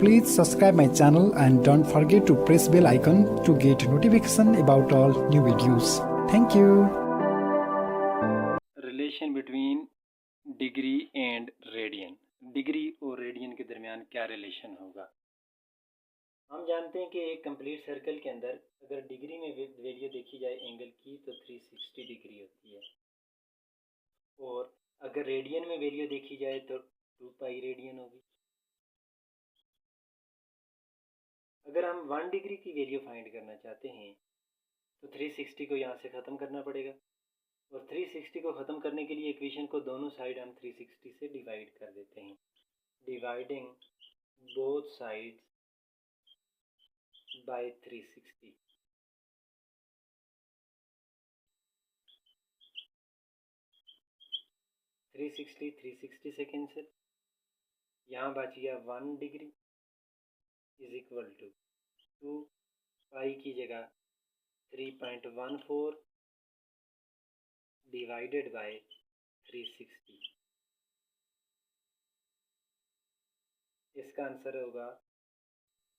Please subscribe my channel and don't forget to press bell icon to get notification about all new videos. Thank you. Relation between degree and radian. Degree और radian के दरमियान क्या relation होगा? हम जानते हैं कि एक कंप्लीट सर्कल के अंदर अगर डिग्री में वैल्यू देखी जाए एंगल की तो 360 डिग्री होती है, और अगर रेडियन में वैल्यू देखी जाए तो 2 पाई रेडियन होगी। अगर हम 1 डिग्री की वैल्यू फाइंड करना चाहते हैं तो 360 को यहाँ से ख़त्म करना पड़ेगा, और 360 को ख़त्म करने के लिए इक्वेशन को दोनों साइड हम 360 से डिवाइड कर देते हैं। Dividing both sides by 360। Three sixty से कैंसिल, यहाँ बच गया 1 डिग्री इज इक्वल टू 2 पाई की जगह 3.14 डिवाइडेड बाय 360। इसका आंसर होगा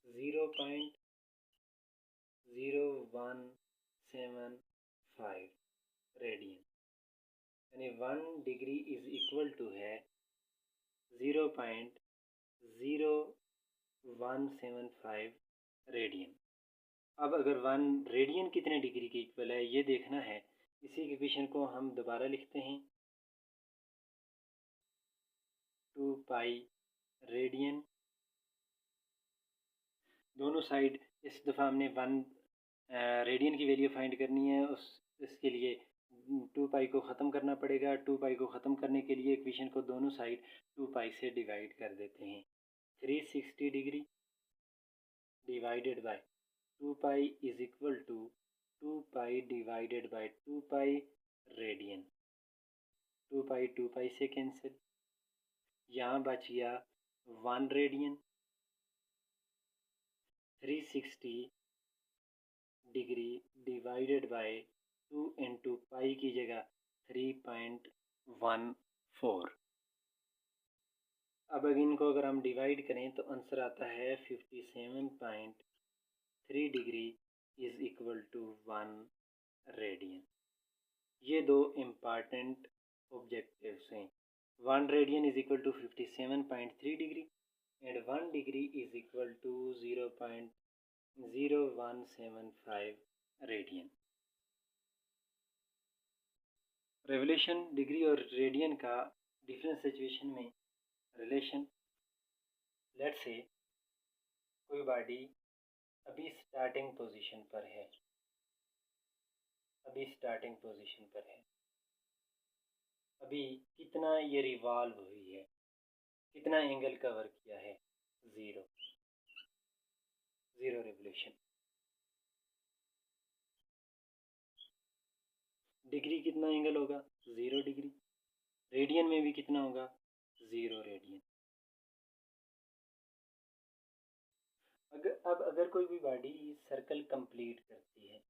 0.0175 रेडियन, यानी 1 डिग्री इज इक्वल टू है 0.0175 रेडियन। अब अगर 1 रेडियन कितने डिग्री के इक्वल है ये देखना है। इसी इक्वेशन को हम दोबारा लिखते हैं, 2 पाई रेडियन, दोनों साइड इस दफ़ा हमने 1 रेडियन की वैल्यू फाइंड करनी है। इसके लिए 2 पाई को ख़त्म करना पड़ेगा। 2 पाई को ख़त्म करने के लिए इक्वेशन को दोनों साइड 2 पाई से डिवाइड कर देते हैं। 360 degree divided by 2 pi is equal to 2 pi divided by 2 pi radian. 2 pi से कैंसिल, यहाँ बच गया 1 radian. 360 degree divided by 2 into pi की जगह 3.14। अब इनको अगर हम डिवाइड करें तो आंसर आता है 57.3 degree is equal to 1 radian. ये दो इम्पॉर्टेंट ऑब्जेक्टिव्स हैं। 1 radian is equal to 57.3 degree and 1 degree is equal to 0.0175 radian. Revolution degree और रेडियन का डिफरेंट सिचुएशन में रिलेशन। लेट्स से कोई बॉडी अभी स्टार्टिंग पोजीशन पर है, अभी कितना ये रिवॉल्व हुई है, कितना एंगल कवर किया है, ज़ीरो रेवोल्यूशन। डिग्री कितना एंगल होगा, 0 डिग्री। रेडियन में भी कितना होगा, 0 रेडियन। अगर कोई भी बॉडी सर्कल कंप्लीट करती है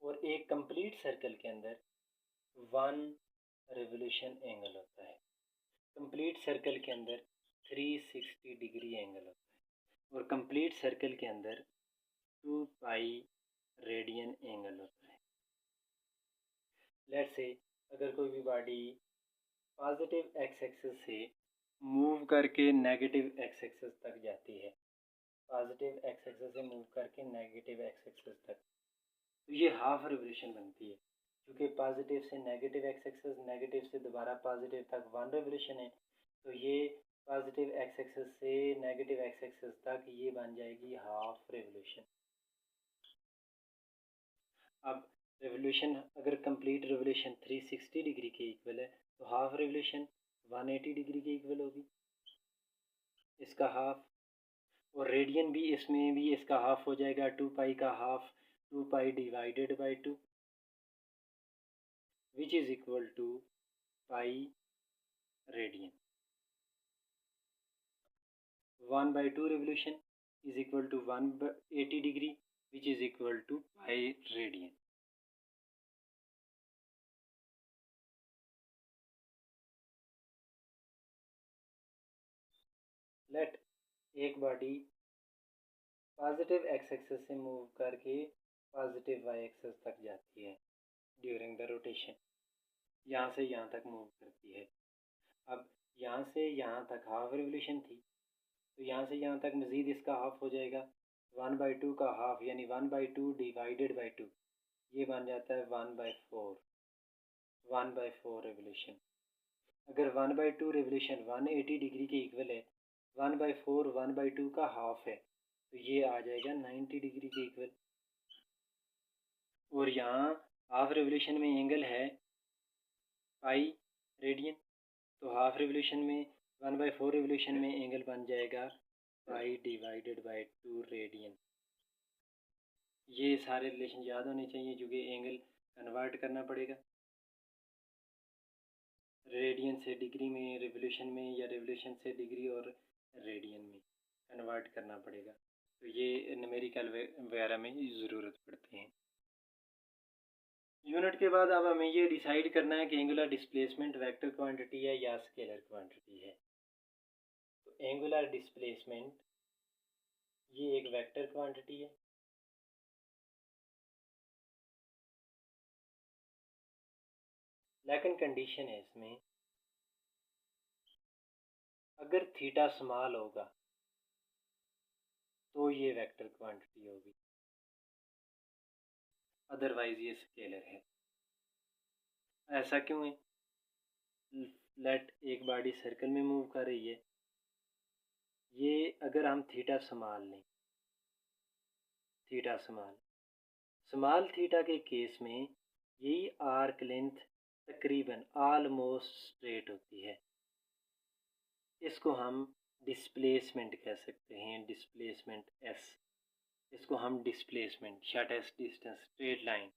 और एक कंप्लीट सर्कल के अंदर 1 रेवोल्यूशन एंगल होता है, कंप्लीट सर्कल के अंदर 360 डिग्री एंगल होता है, और कंप्लीट सर्कल के अंदर 2 पाई रेडियन एंगल होता है। लेट्स से अगर कोई भी बॉडी पॉजिटिव एक्स एक्सिस से मूव करके नेगेटिव एक्स एक्सिस तक जाती है, पॉजिटिव एक्स एक्सिस से मूव करके नेगेटिव एक्स एक्सिस तक, तो ये हाफ रिवोल्यूशन बनती है। क्योंकि पॉजिटिव से नेगेटिव एक्स एक्सिस, नेगेटिव से दोबारा पॉजिटिव तक 1 रिवोल्यूशन है, तो ये पॉजिटिव एक्स एक्सिस से नेगेटिव एक्स एक्सिस तक ये बन जाएगी हाफ रिवोल्यूशन। अब रिवोल्यूशन अगर कंप्लीट रिवोल्यूशन 360 डिग्री के इक्वल है तो हाफ रिवोल्यूशन 180 डिग्री के इक्वल होगी, इसका हाफ। और रेडियन भी इसमें भी इसका हाफ हो जाएगा, 2 पाई का half 2 pi divided by 2 which is equal to pi radian. 1/2 revolution is equal to 180 degree which is equal to pi radian. Let एक बॉडी पॉजिटिव एक्स एक्सिस से मूव करके पॉजिटिव वाई एक्सिस तक जाती है during the rotation, यहाँ से यहाँ तक मूव करती है। अब यहाँ से यहाँ तक हाफ रिवोल्यूशन थी, तो यहाँ से यहाँ तक मज़ीद इसका हाफ हो जाएगा, 1/2 का हाफ यानी 1/2 डिवाइडेड बाई 2, ये बन जाता है 1/4, 1/4 रेवोल्यूशन। अगर 1/2 रेवोल्यूशन 180 डिग्री के इक्वल है, 1/4 1/2 का हाफ है, तो ये आ जाएगा 90 डिग्री के इक्वल। और यहाँ हाफ रेवोल्यूशन में एंगल है पाई रेडियन, तो हाफ रेवोल्यूशन में 1/4 रेवोल्यूशन में एंगल बन जाएगा पाई डिवाइडेड बाई 2 रेडियन। ये सारे रिलेशन याद होने चाहिए, जो कि एंगल कन्वर्ट करना पड़ेगा रेडियन से डिग्री में, रेवोल्यूशन में, या रेवोल्यूशन से डिग्री और रेडियन में कन्वर्ट करना पड़ेगा। तो ये न्यूमेरिकल वगैरह में ज़रूरत पड़ती है। यूनिट के बाद अब हमें ये डिसाइड करना है कि एंगुलर डिस्प्लेसमेंट वेक्टर क्वांटिटी है या स्केलर क्वांटिटी है। तो एंगुलर डिस्प्लेसमेंट ये एक वेक्टर क्वांटिटी है, लेकिन कंडीशन है इसमें, अगर थीटा स्मॉल होगा तो ये वेक्टर क्वांटिटी होगी, अदरवाइज ये स्केलर है। ऐसा क्यों है? लेट एक बॉडी सर्कल में मूव कर रही है, ये अगर हम थीटा स्मॉल लें, थीटा स्मॉल थीटा के केस में यही आर्क लेंथ तकरीबन ऑलमोस्ट स्ट्रेट होती है। इसको हम डिस्प्लेसमेंट कह सकते हैं, डिस्प्लेसमेंट एस, इसको हम displacement shortest distance straight line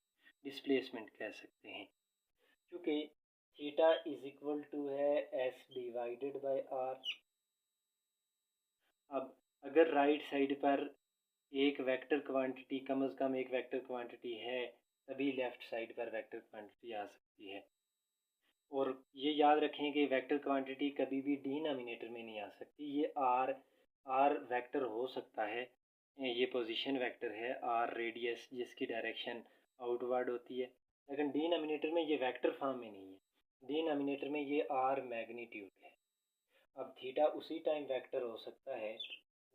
displacement कह सकते हैं, क्योंकि थीटा इज इक्वल टू है एस डिवाइडेड बाय आर। अब अगर राइट साइड पर एक वेक्टर क्वांटिटी, कम से कम एक वेक्टर क्वांटिटी है, तभी लेफ़्ट साइड पर वेक्टर क्वांटिटी आ सकती है। और ये याद रखें कि वेक्टर क्वांटिटी कभी भी डिनोमिनेटर में नहीं आ सकती। ये आर वेक्टर हो सकता है, ये पोजीशन वेक्टर है, आर रेडियस जिसकी डायरेक्शन आउटवर्ड होती है, लेकिन डिनोमिनेटर में ये वेक्टर फॉर्म में नहीं है। डिनोमिनेटर में ये आर मैग्नीट्यूड है। अब थीटा उसी टाइम वेक्टर हो सकता है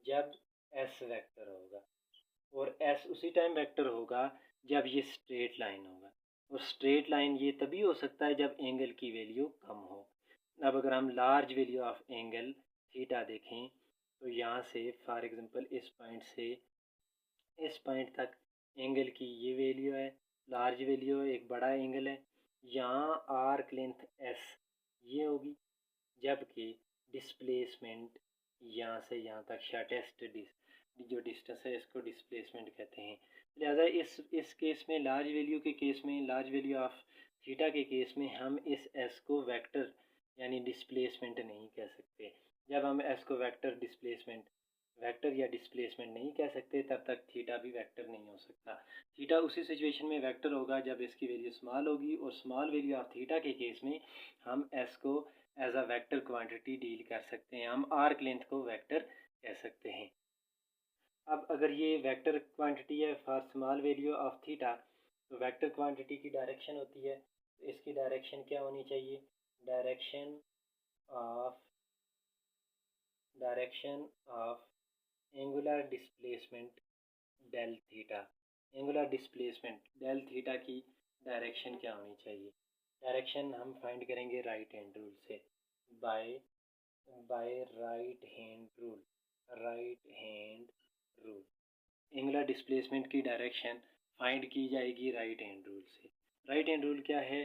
जब एस वेक्टर होगा, और एस उसी टाइम वेक्टर होगा जब ये स्ट्रेट लाइन होगा, और स्ट्रेट लाइन ये तभी हो सकता है जब एंगल की वैल्यू कम हो। अब अगर हम large value of angle theta देखें, तो यहाँ से फॉर एग्जांपल इस पॉइंट से इस पॉइंट तक एंगल की ये वैल्यू है, लार्ज वैल्यू है, एक बड़ा एंगल है। यहाँ आर्क लेंथ एस ये होगी, जबकि डिस्प्लेसमेंट यहाँ से यहाँ तक शॉर्टेस्ट जो डिस्टेंस है इसको डिस्प्लेसमेंट कहते हैं। लिहाजा इस केस में, लार्ज वैल्यू के केस में, लार्ज वैल्यू ऑफ थीटा के केस में हम इस एस को वेक्टर यानी डिस्प्लेसमेंट नहीं कह सकते। जब हम एस को वेक्टर या डिस्प्लेसमेंट नहीं कह सकते, तब तक थीटा भी वेक्टर नहीं हो सकता। थीटा उसी सिचुएशन में वेक्टर होगा जब इसकी वैल्यू स्मॉल होगी, और स्मॉल वैल्यू ऑफ थीटा के केस में हम एस को as a vector quantity deal कर सकते हैं, हम आर्क लेंथ को वेक्टर कह सकते हैं। अब अगर ये वेक्टर क्वांटिटी है for small value of theta, तो वेक्टर क्वांटिटी की डायरेक्शन होती है, तो इसकी डायरेक्शन क्या होनी चाहिए? Direction of angular displacement del theta. Angular displacement del theta की डायरेक्शन क्या होनी चाहिए? डायरेक्शन हम फाइंड करेंगे राइट हैंड रूल से, by right hand rule. Angular displacement की डायरेक्शन फाइंड की जाएगी राइट हैंड रूल से। राइट हैंड रूल क्या है?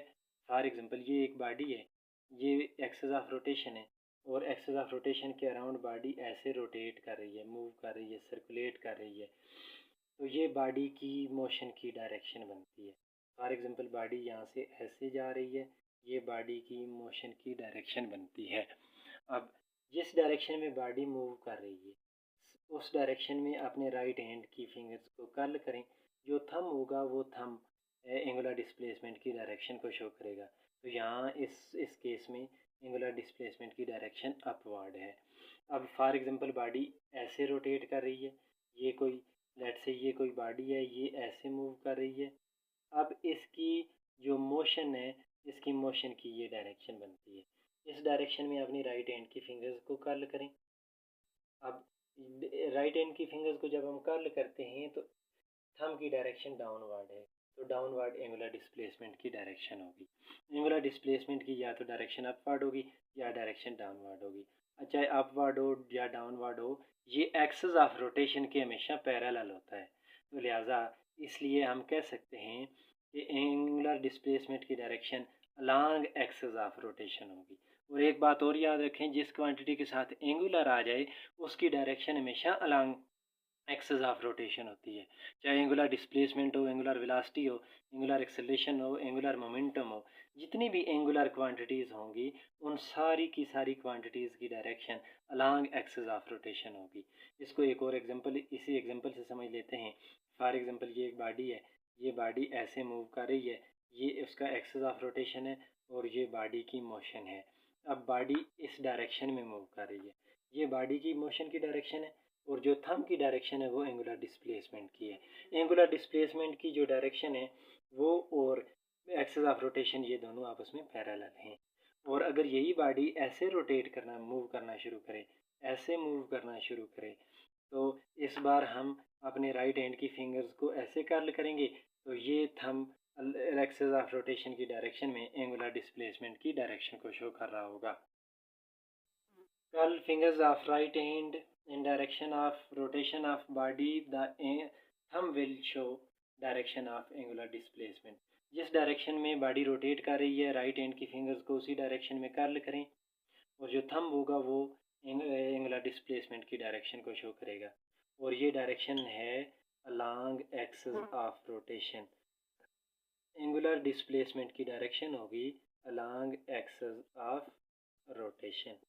फॉर एग्जांपल ये एक बॉडी है, ये एक्सिस ऑफ रोटेशन है, और एक्सिस ऑफ रोटेशन के अराउंड बॉडी ऐसे रोटेट कर रही है, मूव कर रही है, सर्कुलेट कर रही है, तो ये बॉडी की मोशन की डायरेक्शन बनती है। फॉर एग्जांपल बॉडी यहाँ से ऐसे जा रही है, ये बॉडी की मोशन की डायरेक्शन बनती है। अब जिस डायरेक्शन में बॉडी मूव कर रही है, उस डायरेक्शन में अपने राइट हैंड की फिंगर्स को कर्ल करें, जो थंब होगा वो थंब एंगुलर डिस्प्लेसमेंट की डायरेक्शन को शो करेगा। तो यहाँ इस केस में एंगुलर डिस्प्लेसमेंट की डायरेक्शन अपवर्ड है। अब फॉर एग्जांपल बॉडी ऐसे रोटेट कर रही है, ये कोई लेट्स से ये कोई बॉडी है, ये ऐसे मूव कर रही है। अब इसकी जो मोशन है, इसकी मोशन की ये डायरेक्शन बनती है। इस डायरेक्शन में अपनी राइट हैंड की फिंगर्स को कर्ल करें। अब राइट हैंड की फिंगर्स को जब हम कर्ल करते हैं तो थंब की डायरेक्शन डाउनवर्ड है, तो डाउनवर्ड एंगुलर डिस्प्लेसमेंट की डायरेक्शन होगी। एंगुलर डिस्प्लेसमेंट की या तो डायरेक्शन अपवर्ड होगी या डायरेक्शन डाउनवर्ड होगी। चाहे अपवर्ड हो या डाउनवर्ड हो, ये एक्सिस ऑफ रोटेशन के हमेशा पैरेलल होता है। तो लिहाजा इसलिए हम कह सकते हैं कि एंगुलर डिस्प्लेसमेंट की direction along axis of rotation होगी। और एक बात और याद रखें, जिस क्वांटिटी के साथ एंगुलर आ जाए उसकी डायरेक्शन हमेशा अलॉन्ग एक्सिस ऑफ रोटेशन होती है। चाहे एंगुलर डिस्प्लेसमेंट हो, एंगुलर वेलोसिटी हो, एंगुलर एक्सेलरेशन हो, एंगुलर मोमेंटम हो, जितनी भी एंगुलर क्वांटिटीज़ होंगी उन सारी की सारी क्वांटिटीज़ की direction along axis of rotation होगी। इसको एक और एग्जांपल, इसी एग्जांपल से समझ लेते हैं। फॉर एग्जांपल ये एक बॉडी है, ये बॉडी ऐसे मूव कर रही है, ये उसका एक्सिस ऑफ रोटेशन है और ये बॉडी की मोशन है। अब बॉडी इस डायरेक्शन में मूव कर रही है, ये बॉडी की मोशन की डायरेक्शन है और जो थंब की डायरेक्शन है वो एंगुलर डिस्प्लेसमेंट की है। एंगुलर डिस्प्लेसमेंट की जो डायरेक्शन है वो और एक्सिस ऑफ रोटेशन ये दोनों आपस में पैरेलल हैं। और अगर यही बॉडी ऐसे रोटेट करना, मूव करना शुरू करे, ऐसे मूव करना शुरू करे, तो इस बार हम अपने राइट हैंड की फिंगर्स को ऐसे कर्ल करेंगे तो ये थंब एक्सिस ऑफ रोटेशन की डायरेक्शन में एंगुलर डिस्प्लेसमेंट की डायरेक्शन को शो कर रहा होगा। Curl fingers of right hand in direction of rotation of body. The thumb will show direction of angular displacement. जिस डायरेक्शन में बॉडी रोटेट कर रही है, राइट हैंड की फिंगर्स को उसी डायरेक्शन में कर्ल करें और जो थंब होगा वो एंगुलर डिस्प्लेसमेंट की डायरेक्शन को शो करेगा। और ये डायरेक्शन है along axis of rotation. Angular displacement की डायरेक्शन होगी अलॉन्ग एक्सिस ऑफ रोटेशन।